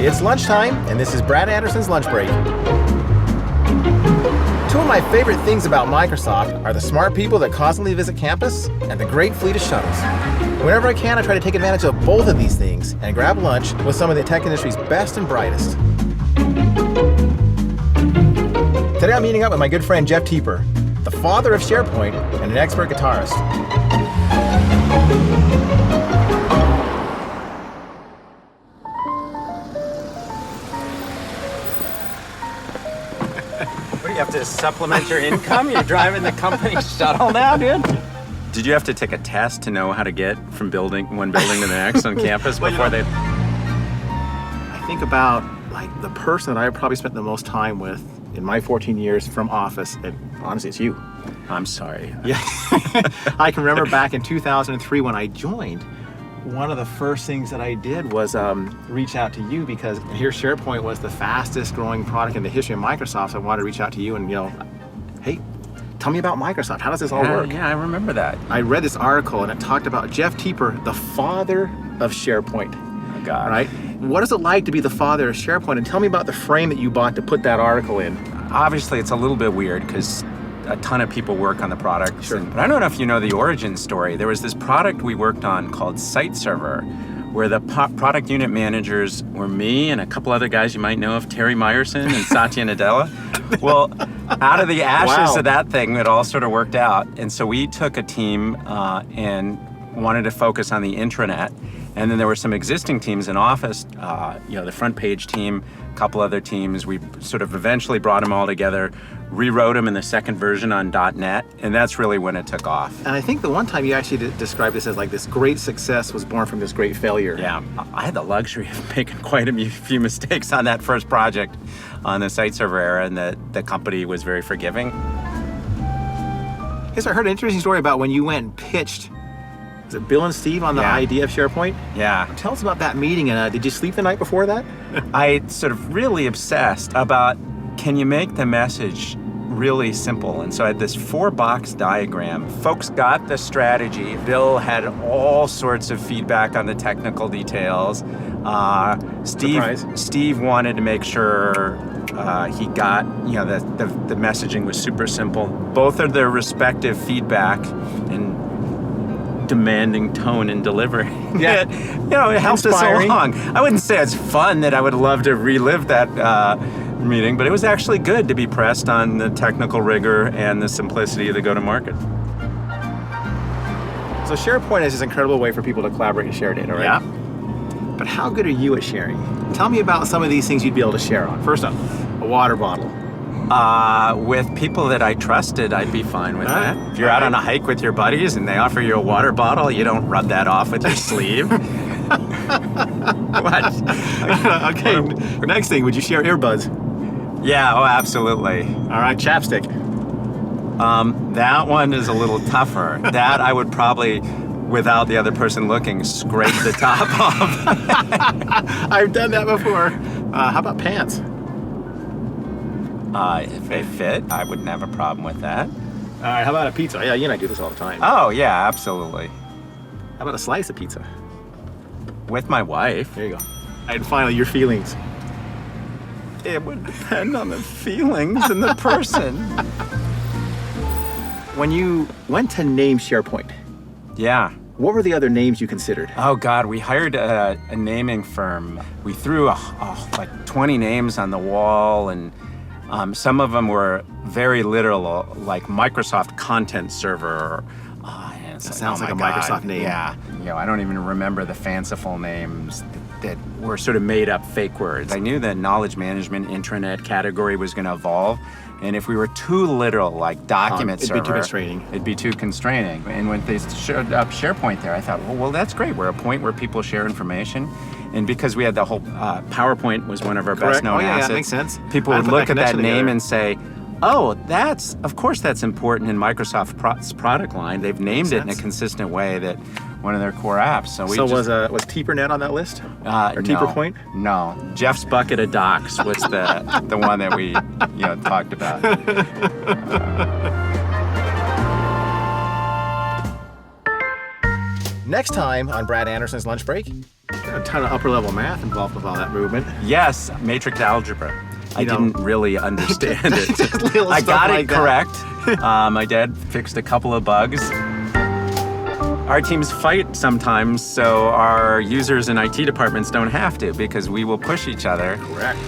It's lunchtime, and this is Brad Anderson's Lunch Break. Two of my favorite things about Microsoft are the smart people that constantly visit campus and the great fleet of shuttles. Whenever I can, I try to take advantage of both of these things and grab lunch with some of the tech industry's best and brightest. Today I'm meeting up with my good friend Jeff Teper, the father of SharePoint and an expert guitarist. What, do you have to supplement your income? You're driving the company shuttle now, dude? Did you have to take a test to know how to get from one building to the next on campus before they... I think about the person that I probably spent the most time with in my 14 years from office, and honestly, it's you. I'm sorry. Yeah. I can remember back in 2003 when I joined, one of the first things that I did was reach out to you because here SharePoint was the fastest growing product in the history of Microsoft. So I wanted to reach out to you and, hey, tell me about Microsoft. How does this all work? Yeah, I remember that. I read this article and it talked about Jeff Teper, the father of SharePoint. Oh, God. Right? What is it like to be the father of SharePoint? And tell me about the frame that you bought to put that article in. Obviously, it's a little bit weird because a ton of people work on the product. Sure. But I don't know if you know the origin story. There was this product we worked on called Site Server, where the product unit managers were me and a couple other guys you might know of, Terry Myerson and Satya Nadella. Well, out of the ashes of that thing, it all sort of worked out. And so we took a team and wanted to focus on the intranet. And then there were some existing teams in Office, the front page team, a couple other teams. We sort of eventually brought them all together, rewrote them in the second version on .NET, and that's really when it took off. And I think the one time you actually described this as this great success was born from this great failure. Yeah, I had the luxury of making quite a few mistakes on that first project on the site server era, and the company was very forgiving. Yes, I heard an interesting story about when you went and pitched. Is it Bill and Steve on the idea of SharePoint? Yeah. Tell us about that meeting, and did you sleep the night before that? I sort of really obsessed about, can you make the message really simple? And so I had this 4-box diagram. Folks got the strategy. Bill had all sorts of feedback on the technical details. Steve wanted to make sure he got, the messaging was super simple. Both of their respective feedback and demanding tone and delivery. Yeah. It helped us along. I wouldn't say it's fun that I would love to relive that meeting, but it was actually good to be pressed on the technical rigor and the simplicity of the go-to-market. So SharePoint is this incredible way for people to collaborate and share data, right? Yeah. But how good are you at sharing? Tell me about some of these things you'd be able to share on. First up, a water bottle. With people that I trusted, I'd be fine with that. If you're out on a hike with your buddies and they offer you a water bottle, you don't rub that off with your sleeve. What? Okay, next thing, would you share earbuds? Yeah, absolutely. All right, chapstick. That one is a little tougher. That I would probably, without the other person looking, scrape the top off. I've done that before. How about pants? If they fit, I wouldn't have a problem with that. All right, how about a pizza? Yeah, you and I do this all the time. Oh, yeah, absolutely. How about a slice of pizza? With my wife. There you go. And finally, your feelings. It would depend on the feelings and the person. When you went to name SharePoint, Yeah. what were the other names you considered? Oh, God, we hired a naming firm. We threw 20 names on the wall, and some of them were very literal, like Microsoft Content Server. That sounds like a Microsoft name. Yeah. I don't even remember the fanciful names that were sort of made up fake words. I knew the knowledge management intranet category was going to evolve. And if we were too literal, like document server, it'd be too constraining. It'd be too constraining. And when they showed up SharePoint there, I thought, well, that's great. We're a point where people share information. And because we had the whole PowerPoint was one of our best known assets. That makes sense. People would look at that name and say, oh, of course that's important in Microsoft's product line. They've named it in a consistent way that one of their core apps. So was TeeperNet on that list? Or no, TeeperPoint? No. Jeff's Bucket of Docs was the one that we talked about. Next time on Brad Anderson's Lunch Break, a ton of upper level math involved with all that movement. Yes, matrix algebra. I know, didn't really understand Just it. little I stuff got like it that. correct. My dad fixed a couple of bugs. Our teams fight sometimes, so our users and IT departments don't have to, because we will push each other. Correct.